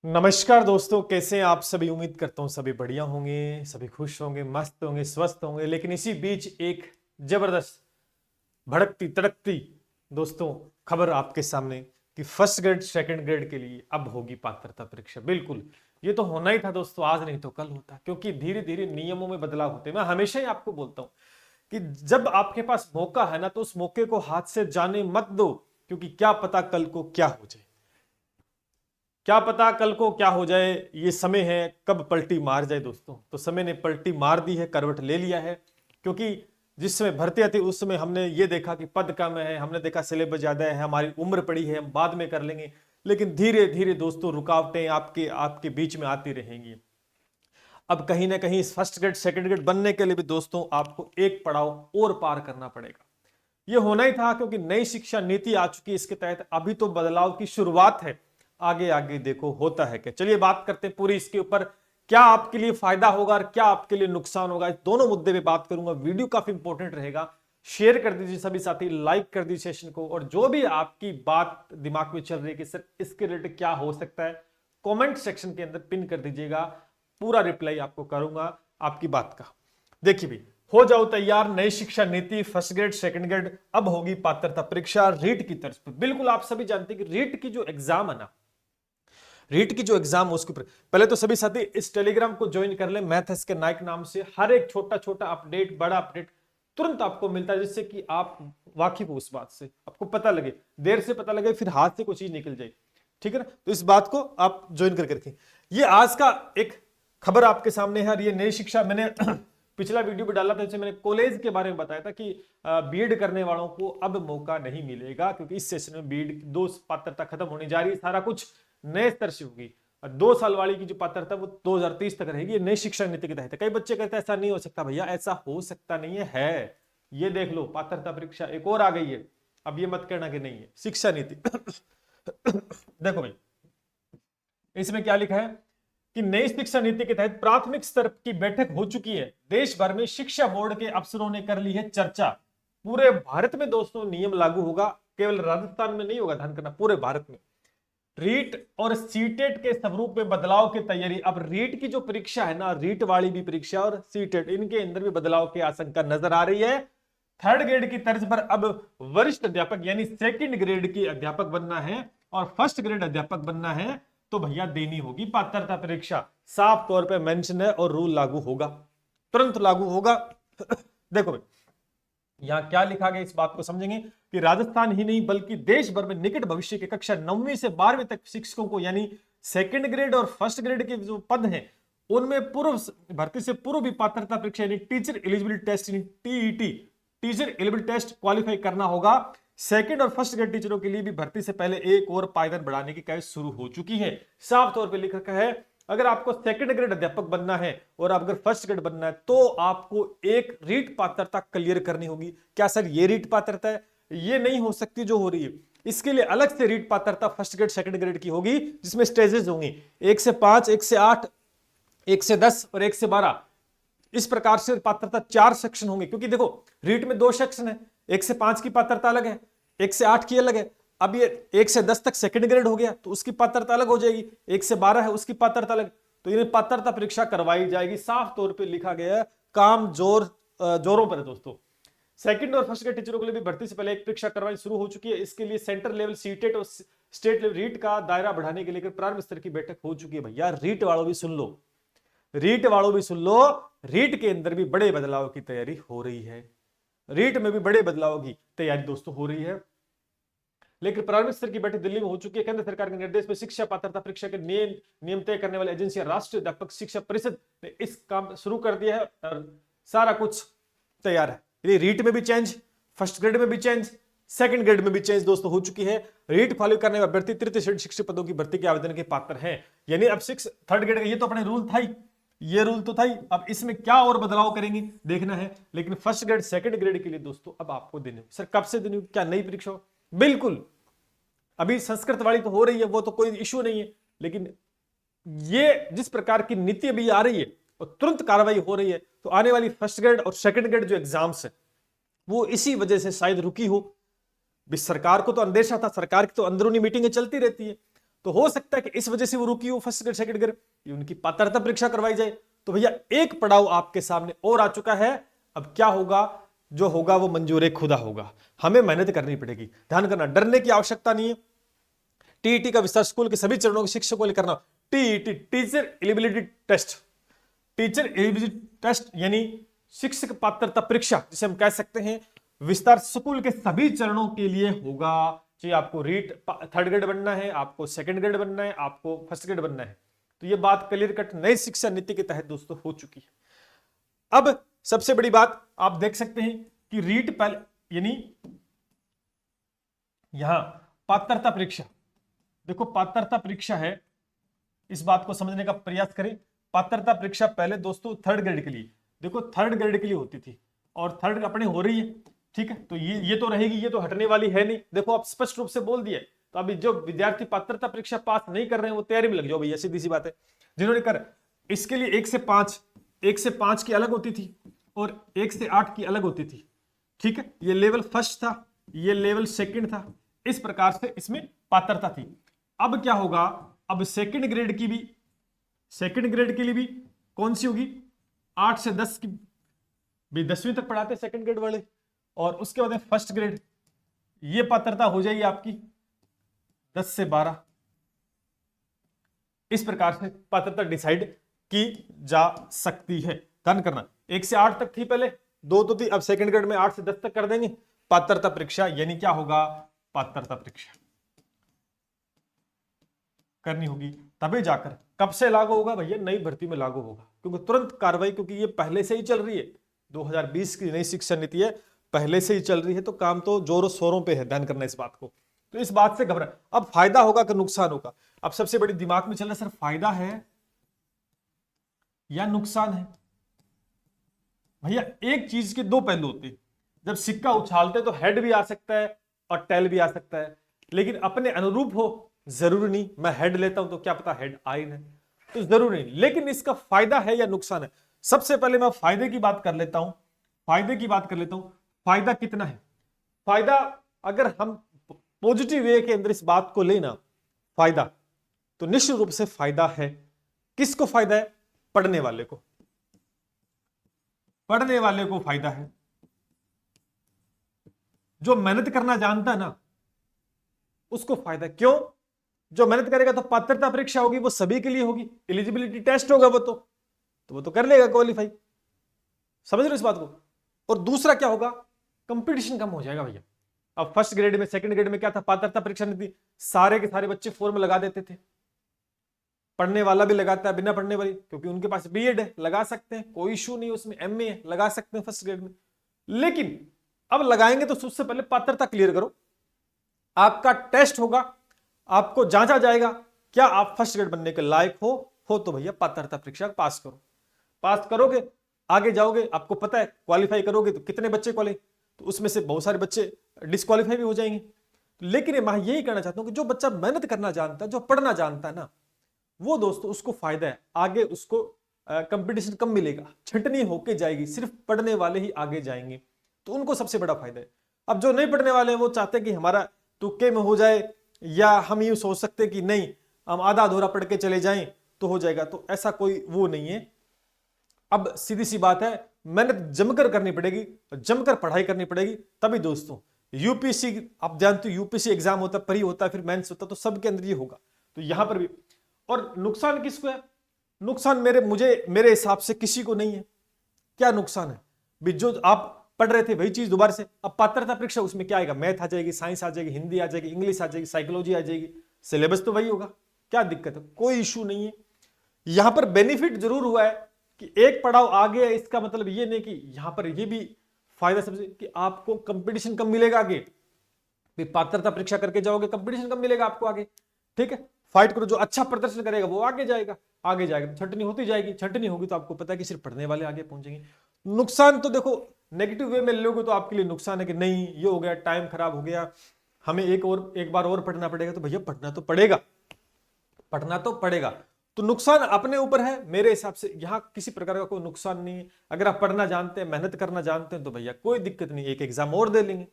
नमस्कार दोस्तों, कैसे हैं आप सभी। उम्मीद करता हूं सभी बढ़िया होंगे, सभी खुश होंगे, मस्त होंगे, स्वस्थ होंगे। लेकिन इसी बीच एक जबरदस्त भड़कती तड़कती दोस्तों खबर आपके सामने कि फर्स्ट ग्रेड सेकंड ग्रेड के लिए अब होगी पात्रता परीक्षा। बिल्कुल, ये तो होना ही था दोस्तों, आज नहीं तो कल होता, क्योंकि धीरे धीरे नियमों में बदलाव होते हैं। मैं हमेशा ही आपको बोलता हूं कि जब आपके पास मौका है ना, तो उस मौके को हाथ से जाने मत दो, क्योंकि क्या पता कल को क्या हो जाए। क्या पता कल को क्या हो जाए, ये समय है कब पलटी मार जाए दोस्तों। तो समय ने पलटी मार दी है, करवट ले लिया है। क्योंकि जिस समय भर्ती आती उस समय हमने ये देखा कि पद कम है, हमने देखा सिलेबस ज्यादा है, हमारी उम्र पड़ी है, हम बाद में कर लेंगे। लेकिन धीरे धीरे दोस्तों रुकावटें आपके आपके बीच में आती रहेंगी। अब कहीं ना कहीं फर्स्ट ग्रेड सेकंड ग्रेड बनने के लिए भी दोस्तों आपको एक पड़ाव और पार करना पड़ेगा। ये होना ही था, क्योंकि नई शिक्षा नीति आ चुकी है। इसके तहत अभी तो बदलाव की शुरुआत है, आगे आगे देखो होता है क्या। चलिए बात करते हैं पूरी इसके ऊपर, क्या आपके लिए फायदा होगा और क्या आपके लिए नुकसान होगा। इस दोनों मुद्दे पे बात करूंगा। वीडियो काफी इंपॉर्टेंट रहेगा, शेयर कर दीजिए सभी साथी, लाइक कर दीजिए सेशन को। और जो भी आपकी बात दिमाग में चल रही है कि सर इसके रिलेटेड क्या हो सकता है, कमेंट सेक्शन के अंदर पिन कर दीजिएगा। पूरा रिप्लाई आपको करूंगा आपकी बात का। देखिए भी, हो जाओ तैयार। नई शिक्षा नीति, फर्स्ट ग्रेड सेकंड ग्रेड, अब होगी पात्रता परीक्षा रीट की तर्ज पर। बिल्कुल आप सभी जानते हैं कि रीट की जो एग्जाम है ना, रीट की जो एग्जाम है उसके ऊपर पहले तो सभी साथी इस टेलीग्राम को ज्वाइन कर ले, मैथ्स के नायक नाम से। हर एक छोटा छोटा अपडेट, बड़ा अपडेट तुरंत आपको मिलता है, जिससे कि आप वाकिफ हो उस बात से, आपको पता लगे, देर से पता लगे, फिर हाथ से कोई चीज निकल जाए। ठीक है ना, तो इस बात को आप ज्वाइन करके रखें। ये आज का एक खबर आपके सामने है। ये नई शिक्षा, मैंने पिछला वीडियो भी डाला था, इसमें मैंने कॉलेज के बारे में बताया था कि बीएड करने वालों को अब मौका नहीं मिलेगा, क्योंकि इस सेशन में बीएड की 2 पात्रता खत्म होने जा रही है। सारा कुछ नए स्तर से होगी। 2 साल वाली की जो पात्रता वो 2030 तक रहेगी। ये नई शिक्षा नीति के तहत। कई बच्चे कहते हैं ऐसा नहीं हो सकता भैया, ऐसा हो सकता नहीं है। ये देख लो, पात्रता परीक्षा एक और आ गई है। अब ये मत कहना कि नहीं है शिक्षा नीति। देखो भाई, इसमें क्या लिखा है कि नई शिक्षा नीति के तहत प्राथमिक स्तर की बैठक हो चुकी है। देश भर में शिक्षा बोर्ड के अफसरों ने कर ली है चर्चा। पूरे भारत में दोस्तों नियम लागू होगा, केवल राजस्थान में नहीं होगा, ध्यान करना, पूरे भारत में। रीट और सीटेट के स्वरूप में बदलाव की तैयारी। अब रीट की जो परीक्षा है ना, रीट वाली भी परीक्षा और सीटेट, इनके अंदर भी बदलाव की आशंका नजर आ रही है। थर्ड ग्रेड की तर्ज पर अब वरिष्ठ अध्यापक यानी सेकंड ग्रेड की अध्यापक बनना है और फर्स्ट ग्रेड अध्यापक बनना है तो भैया देनी होगी पात्रता परीक्षा। साफ तौर पे मेंशन है और रूल लागू होगा, तुरंत लागू होगा। देखो भाई, यहां क्या लिखा गया इस बात को समझेंगे कि राजस्थान ही नहीं बल्कि देश भर में निकट भविष्य के कक्षा 9वीं से 12वीं तक शिक्षकों को, यानी सेकंड ग्रेड और फर्स्ट ग्रेड के जो पद हैं उनमें पूर्व भर्ती से पूर्व भी पात्रता परीक्षा यानी टीचर एलिजिबिलिटी टेस्ट यानी TET, teacher eligibility test qualify करना होगा। सेकंड और फर्स्ट ग्रेड टीचरों के लिए भी भर्ती से पहले एक और पायदान बढ़ाने की कार्य शुरू हो चुकी है। साफ तौर पर लिख रखा है, अगर आपको सेकंड ग्रेड अध्यापक बनना है और अगर फर्स्ट ग्रेड बनना है तो आपको एक रीट पात्रता क्लियर करनी होगी। क्या सर ये रीट पात्रता है? ये नहीं हो सकती जो हो रही है। इसके लिए अलग से रीट पात्रता फर्स्ट ग्रेड सेकंड ग्रेड की होगी, जिसमें स्टेजेस होंगी 1 से 5, 1 से 8, 1 से 10 और 1 से 12। इस प्रकार से पात्रता 4 सेक्शन होंगे, क्योंकि देखो रीट में 2 सेक्शन है। 1 से 5 की पात्रता अलग है, 1 से 8 की अलग है। अब ये 1 से 10 तक सेकंड ग्रेड हो गया तो उसकी पात्रता अलग हो जाएगी, 1 से 12 है उसकी पात्रता अलग। तो ये पात्रता परीक्षा करवाई जाएगी। साफ तौर पे लिखा गया है, काम जोरों पर है दोस्तों। सेकंड और फर्स्ट ग्रेड टीचरों के लिए भी भर्ती से पहले एक परीक्षा करवाई शुरू हो चुकी है। इसके लिए सेंटर लेवल सीटेट और स्टेट लेवल रीट का दायरा बढ़ाने के लिए प्रारंभ स्तर की बैठक हो चुकी है। भैया रीट वालों भी सुन लो, रीट वालों भी सुन लो, रीट के अंदर भी बड़े बदलाव की तैयारी हो रही है। रीट में भी बड़े बदलाव की तैयारी दोस्तों हो रही है। लेकिन प्रारंभिक स्तर की बैठक दिल्ली में हो चुकी है। केंद्र सरकार के निर्देश पर शिक्षा पात्रता परीक्षा के नियम तय करने वाली एजेंसी राष्ट्रीय अध्यापक शिक्षा परिषद ने इस काम शुरू कर दिया है और सारा कुछ तैयार है। यदि रीट में भी चेंज, फर्स्ट ग्रेड में भी चेंज, सेकंड ग्रेड में भी चेंज दोस्तों हो चुकी है। रीट फॉलो करने वाले अभ्यर्थी तृतीय श्रेणी शिक्षक पदों की भर्ती के आवेदन के पात्र हैं। यानी अब थर्ड ग्रेड का ये तो अपने रूल था ही, ये रूल तो था ही। अब इसमें क्या और बदलाव करेंगे देखना है। लेकिन फर्स्ट ग्रेड सेकंड ग्रेड के लिए दोस्तों अब आपको देने, सर कब से देनी, क्या नई परीक्षा हो? बिल्कुल, अभी संस्कृत वाली तो हो रही है, वो तो कोई इश्यू नहीं है। लेकिन ये जिस प्रकार की नीति अभी आ रही है और तुरंत कार्रवाई हो रही है, तो आने वाली फर्स्ट ग्रेड और सेकंड ग्रेड जो एग्जाम्स है वो इसी वजह से शायद रुकी हो। भी सरकार को तो अंदेशा था, सरकार की तो अंदरूनी मीटिंगें चलती रहती है। तो हो सकता है कि इस वजह से वो रुकी हो फर्स्ट ग्रेड सेकंड ग्रेड, ये उनकी पात्रता परीक्षा करवाई जाए। तो भैया एक पड़ाव आपके सामने और आ चुका है। अब क्या होगा, जो होगा वो मंजूर खुदा होगा, हमें मेहनत करनी पड़ेगी। ध्यान करना, डरने की आवश्यकता नहीं है। टीईटी का विस्तार स्कूल के सभी चरणों के शिक्षकों को लिए करना। TET, teacher eligibility test, teacher eligibility test यानी शिक्षक पात्रता परीक्षा जिसे हम कह सकते हैं, विस्तार स्कूल के सभी चरणों के लिए होगा। चाहिए आपको रीट थर्ड ग्रेड बनना है, आपको सेकंड ग्रेड बनना है, आपको फर्स्ट ग्रेड बनना है। तो ये बात क्लियर कट नई शिक्षा नीति के तहत दोस्तों हो चुकी है। अब सबसे बड़ी बात आप देख सकते हैं कि रीट पहले यानी यहां पात्रता परीक्षा, देखो पात्रता परीक्षा है, इस बात को समझने का प्रयास करें। पात्रता परीक्षा पहले दोस्तों थर्ड ग्रेड के लिए, देखो थर्ड ग्रेड के लिए होती थी और थर्ड अपने हो रही है, ठीक है। तो ये तो रहेगी, ये तो हटने वाली है नहीं। देखो आप स्पष्ट रूप से बोल दिया। तो अभी जो विद्यार्थी पात्रता परीक्षा पास नहीं कर रहे हैं वो तैयारी में लग जाओ भैया, सीधी सी बात है। जिन्होंने कर, इसके लिए 1 से 5 की अलग होती थी और 1 से 8 की अलग होती थी, ठीक है। ये लेवल फर्स्ट था, ये लेवल सेकंड था, इस प्रकार से इसमें पात्रता थी। अब क्या होगा, अब सेकंड ग्रेड की भी, सेकंड ग्रेड के लिए भी कौन सी होगी, 8 से 10 की भी 10वीं तक पढ़ाते सेकंड ग्रेड वाले, और उसके बाद फर्स्ट ग्रेड, ये पात्रता हो जाएगी आपकी 10 से 12। इस प्रकार से पात्रता डिसाइड की जा सकती है। ध्यान करना, 1 से 8 तक थी पहले, 2 तो थी, अब सेकंड ग्रेड में 8 से 10 तक कर देंगे। पात्रता परीक्षा यानी क्या होगा, पात्रता परीक्षा करनी होगी, तभी जाकर कब से लागू होगा भैया, नई भर्ती में लागू होगा, क्योंकि तुरंत कार्रवाई, क्योंकि ये पहले से ही चल रही है। 2020 की नई शिक्षा नीति है, पहले से ही चल रही है, तो काम तो जोरों शोरों पे है। ध्यान करना इस बात को। तो इस बात से घबरा, अब फायदा होगा कि नुकसान होगा। अब सबसे बड़ी दिमाग में चल रहा है, सर फायदा है या नुकसान है। भैया एक चीज के दो पहलू होते हैं, जब सिक्का उछालते तो हेड भी आ सकता है और टेल भी आ सकता है, लेकिन अपने अनुरूप हो जरूरी नहीं। मैं हेड लेता हूं तो क्या पता हेड आए ना, तो जरूरी नहीं। लेकिन इसका फायदा है या नुकसान है, सबसे पहले मैं फायदे की बात कर लेता हूं। फायदे की बात कर लेता हूं, फायदा कितना है। फायदा अगर हम पॉजिटिव वे के अंदर इस बात को लेना, फायदा तो निश्चित रूप से फायदा है। किसको फायदा है, पढ़ने वाले को, पढ़ने वाले को फायदा है। जो मेहनत करना जानता है ना उसको फायदा। क्यों, जो मेहनत करेगा तो पात्रता परीक्षा होगी, वो सभी के लिए होगी, एलिजिबिलिटी टेस्ट होगा, वो तो कर लेगा क्वालिफाई। समझ रहे हो इस बात को। और दूसरा क्या होगा, कंपटीशन कम हो जाएगा भैया। अब फर्स्ट ग्रेड में सेकंड ग्रेड में क्या था, पात्रता परीक्षा नहीं थी, सारे के सारे बच्चे फॉर्म लगा देते थे। पढ़ने वाला भी लगाता है, बिना पढ़ने वाली, क्योंकि उनके पास बीएड है, लगा सकते हैं, कोई इशू नहीं उसमें, एमए है, लगा सकते हैं फर्स्ट ग्रेड में। लेकिन अब लगाएंगे तो सबसे पहले पात्रता क्लियर करो। आपका टेस्ट होगा, आपको जांचा जाएगा क्या आप फर्स्ट ग्रेड बनने के लायक हो तो भैया पात्रता परीक्षा पास करो। पास करोगे आगे जाओगे, आपको पता है क्वालिफाई करोगे तो कितने बच्चे क्वालिफाई, तो उसमें से बहुत सारे बच्चे डिस्क्वालीफाई भी हो जाएंगे। लेकिन मैं यही कहना चाहता हूं कि जो बच्चा मेहनत करना जानता है, जो पढ़ना जानता है ना, वो दोस्तों उसको फायदा है। आगे उसको कंपटीशन कम मिलेगा, छंटनी होके जाएगी, सिर्फ पढ़ने वाले ही आगे जाएंगे, तो उनको सबसे बड़ा फायदा है। अब जो नहीं पढ़ने वाले हैं वो चाहते हैं कि हमारा तुक्के में हो जाए, या हम यूं सोच सकते हैं कि नहीं हम आधा अधूरा पढ़ के चले जाएं तो हो जाएगा, तो ऐसा कोई वो नहीं है। अब सीधी सी बात है, मेहनत जमकर करनी पड़ेगी, जमकर पढ़ाई करनी पड़ेगी, तभी दोस्तों यूपीएससी, आप जानते हो यूपीएससी एग्जाम होता है, प्री होता है, फिर मेंस होता है, तो सबके अंदर ये होगा, तो यहां पर भी। और नुकसान किसको है, नुकसान मेरे हिसाब से किसी को नहीं है। क्या नुकसान है भी, जो आप पढ़ रहे थे वही चीज दोबारा से, अब पात्रता परीक्षा उसमें क्या आएगा, मैथ आ जाएगी, साइंस आ जाएगी, हिंदी आ जाएगी, इंग्लिश आ जाएगी, साइकोलॉजी आ जाएगी, सिलेबस तो वही होगा, क्या दिक्कत है, कोई इशू नहीं है। यहां पर बेनिफिट जरूर हुआ है कि एक पड़ाव आगे है, इसका मतलब ये नहीं कि यहां पर ये भी फायदा सबसे कि आपको कंपटीशन कम मिलेगा आगे, पात्रता परीक्षा करके जाओगे कंपटीशन कम मिलेगा आपको आगे, ठीक है। फाइट करो, जो अच्छा प्रदर्शन करेगा वो आगे जाएगा, आगे जाएगा तो छंटनी होती जाएगी, छंटनी होगी तो आपको पता है कि सिर्फ पढ़ने वाले आगे पहुंचेंगे। नुकसान तो देखो नेगेटिव वे में लोगे तो आपके लिए नुकसान है कि नहीं ये हो गया, टाइम खराब हो गया, हमें एक बार और पढ़ना पड़ेगा, तो भैया पढ़ना तो पड़ेगा, पढ़ना तो पड़ेगा। तो नुकसान अपने ऊपर है, मेरे हिसाब से यहां किसी प्रकार का कोई नुकसान नहीं है। अगर आप पढ़ना जानते हैं, मेहनत करना जानते हैं, तो भैया कोई दिक्कत नहीं, एक एग्जाम और दे लेंगे।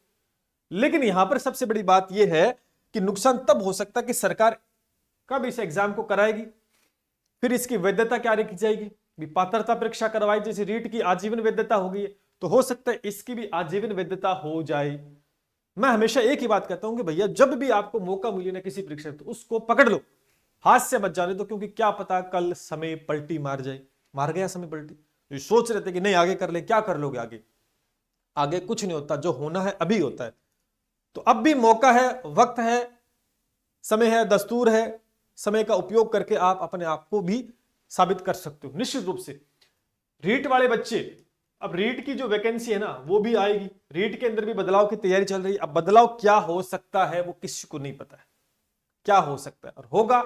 लेकिन यहां पर सबसे बड़ी बात यह है कि नुकसान तब हो सकता है कि सरकार कब इस एग्जाम को कराएगी, फिर इसकी वैधता क्या रखी जाएगी, भी पात्रता परीक्षा करवाई, जैसे रीट की आजीवन वैधता होगी तो हो सकता है इसकी भी आजीवन वैधता हो जाए। मैं हमेशा एक ही बात कहता हूं कि भैया जब भी आपको मौका मिले ना किसी परीक्षा तो उसको पकड़ लो, हाथ से मत जाने दो, क्योंकि क्या पता कल समय पलटी मार जाए। मार गया समय पलटी, जो सोच रहे थे कि नहीं आगे कर ले, क्या कर लोगे आगे, आगे कुछ नहीं होता, जो होना है अभी होता है। तो अब भी मौका है, वक्त है, समय है, दस्तूर है, समय का उपयोग करके आप अपने आप को भी साबित कर सकते हो। निश्चित रूप से रीट वाले बच्चे, अब रीट की जो वैकेंसी है ना वो भी आएगी, रीट के अंदर भी बदलाव की तैयारी चल रही है। अब बदलाव क्या हो सकता है वो किसी को नहीं पता है, क्या हो सकता है, और होगा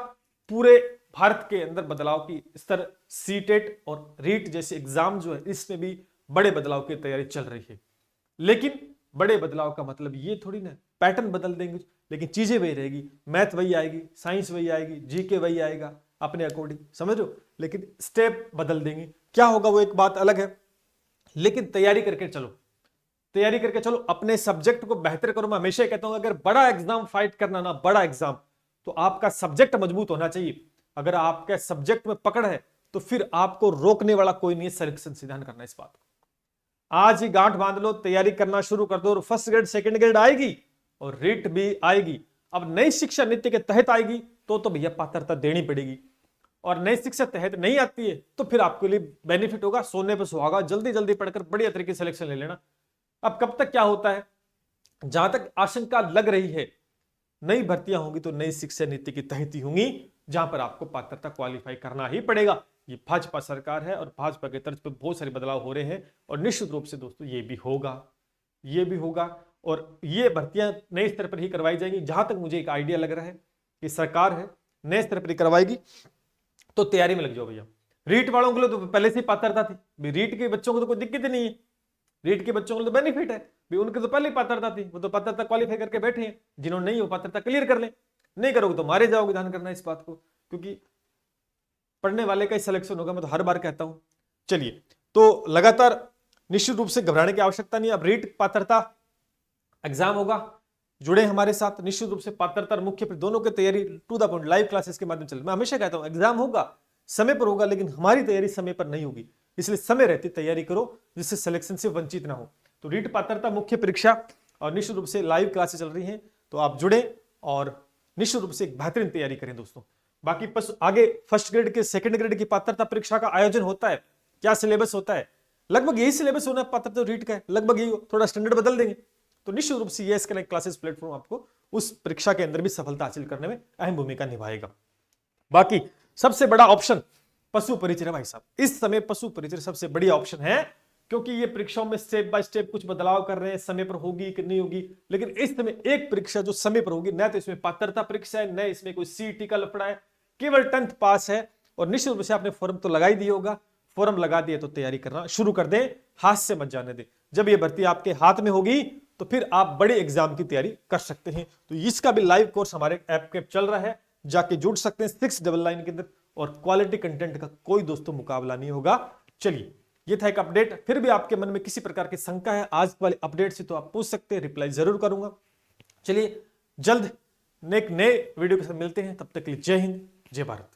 पूरे भारत के अंदर बदलाव की स्तर, सीटेट और रीट जैसे एग्जाम जो है इसमें भी बड़े बदलाव की तैयारी चल रही है। लेकिन बड़े बदलाव का मतलब ये थोड़ी ना पैटर्न बदल देंगे, लेकिन चीजें वही रहेगी, मैथ वही आएगी, साइंस वही आएगी, जीके वही आएगा अपने अकॉर्डिंग, समझ लो, लेकिन स्टेप बदल देंगे। क्या होगा वो एक बात अलग है, लेकिन तैयारी करके चलो, तैयारी करके चलो, अपने सब्जेक्ट को बेहतर करो। मैं हमेशा कहता हूं अगर बड़ा एग्जाम फाइट करना ना, बड़ा एग्जाम, तो आपका सब्जेक्ट मजबूत होना चाहिए। अगर आपके सब्जेक्ट में पकड़ है तो फिर आपको रोकने वाला कोई नहीं है। सिलेक्शन सिद्धांत करना इस बात को आज ही गांठ बांध लो, तैयारी करना शुरू कर दो, और फर्स्ट ग्रेड सेकंड ग्रेड आएगी और रीट भी आएगी। अब नई शिक्षा नीति के तहत आएगी तो भैया पात्रता देनी पड़ेगी, और नई शिक्षा तहत नहीं आती है तो फिर आपके लिए बेनिफिट होगा, सोने पर सुहागा, जल्दी जल्दी पढ़कर बढ़िया तरीके से सिलेक्शन ले लेना। अब कब तक क्या होता है, जहां तक आशंका लग रही है नई भर्तियां होंगी तो नई शिक्षा नीति के तहत ही होंगी, जहां पर आपको पात्रता क्वालिफाई करना ही पड़ेगा। ये भाजपा सरकार है और भाजपा के तर्ज पर बहुत सारे बदलाव हो रहे हैं, और निश्चित रूप से दोस्तों ये भी होगा, ये भी होगा, और ये भर्तियां नए स्तर पर ही करवाई जाएंगी। जहां तक मुझे एक आइडिया लग रहा है कि सरकार है नए स्तर पर ही करवाएगी, तो तैयारी में लग जाओ भैया। रीट वालों के लिए तो पहले से ही पात्रता थी, रीट के बच्चों को तो कोई दिक्कत नहीं है, रीट के बच्चों को तो बेनिफिट है भी, उनके तो पहले ही पात्रता थी, वो तो पात्रता क्वालिफाई करके बैठे हैं। जिन्होंने नहीं वो पात्रता क्लियर कर ले, नहीं करोगे तो मारे जाओगे। ध्यान करना इस बात को, क्योंकि पढ़ने वाले का ही सिलेक्शन होगा, मैं तो हर बार कहता हूं। चलिए, तो लगातार निश्चित रूप से घबराने की आवश्यकता नहीं। अब रीट पात्रता एग्जाम होगा, जुड़े हमारे साथ, निश्चित रूप से पात्रता और मुख्य दोनों की तैयारी to the point live classes के माध्यम से। मैं हमेशा कहता हूं एग्जाम होगा, समय पर होगा, लेकिन हमारी तैयारी समय पर नहीं होगी, इसलिए समय रहती तैयारी करो जिससे सिलेक्शन से वंचित ना हो। तो रीट पात्रता मुख्य परीक्षा और निश्चित रूप से लाइव क्लासेस चल रही हैं, तो आप जुड़े और निश्चित रूप से एक बेहतरीन तैयारी करें दोस्तों। बाकी बस आगे फर्स्ट ग्रेड के सेकंड ग्रेड की पात्रता परीक्षा का आयोजन होता है, क्या सिलेबस होता है, लगभग यही सिलेबस होना पात्रता रीट का है, लगभग यही, थोड़ा स्टैंडर्ड बदल देंगे। तो निश्चित रूप से ये कनेक्ट क्लासेस प्लेटफॉर्म आपको उस परीक्षा के अंदर भी सफलता हासिल करने में अहम भूमिका निभाएगा। बाकी सबसे बड़ा ऑप्शन पशु परिचय भाई साहब, इस समय पशु परिचय सबसे बढ़िया ऑप्शन है, क्योंकि ये परीक्षाओं में स्टेप बाय स्टेप कुछ बदलाव कर रहे हैं, समय पर होगी कि नहीं होगी, लेकिन इस समय एक परीक्षा जो समय पर होगी, न तो इसमें पात्रता परीक्षा है, न इसमें कोई सीईटी का लफड़ा है, केवल 10th पास है। और निश्चित रूप से आपने फॉर्म तो लगा ही दिया होगा, फॉर्म लगा दिए तो तैयारी करना शुरू कर दें, हाथ से मत जाने दें। जब ये भर्ती आपके हाथ में होगी तो फिर आप बड़े एग्जाम की तैयारी कर सकते हैं। तो इसका भी लाइव कोर्स हमारे ऐप के चल रहा है, जाके जुड़ सकते हैं 699 के अंदर, और क्वालिटी कंटेंट का कोई दोस्तों मुकाबला नहीं होगा। चलिए, ये था एक अपडेट। फिर भी आपके मन में किसी प्रकार की शंका है आज वाले अपडेट से तो आप पूछ सकते हैं, रिप्लाई जरूर करूंगा। चलिए, जल्द एक नए वीडियो के साथ मिलते हैं, तब तक के लिए जय हिंद, जय भारत।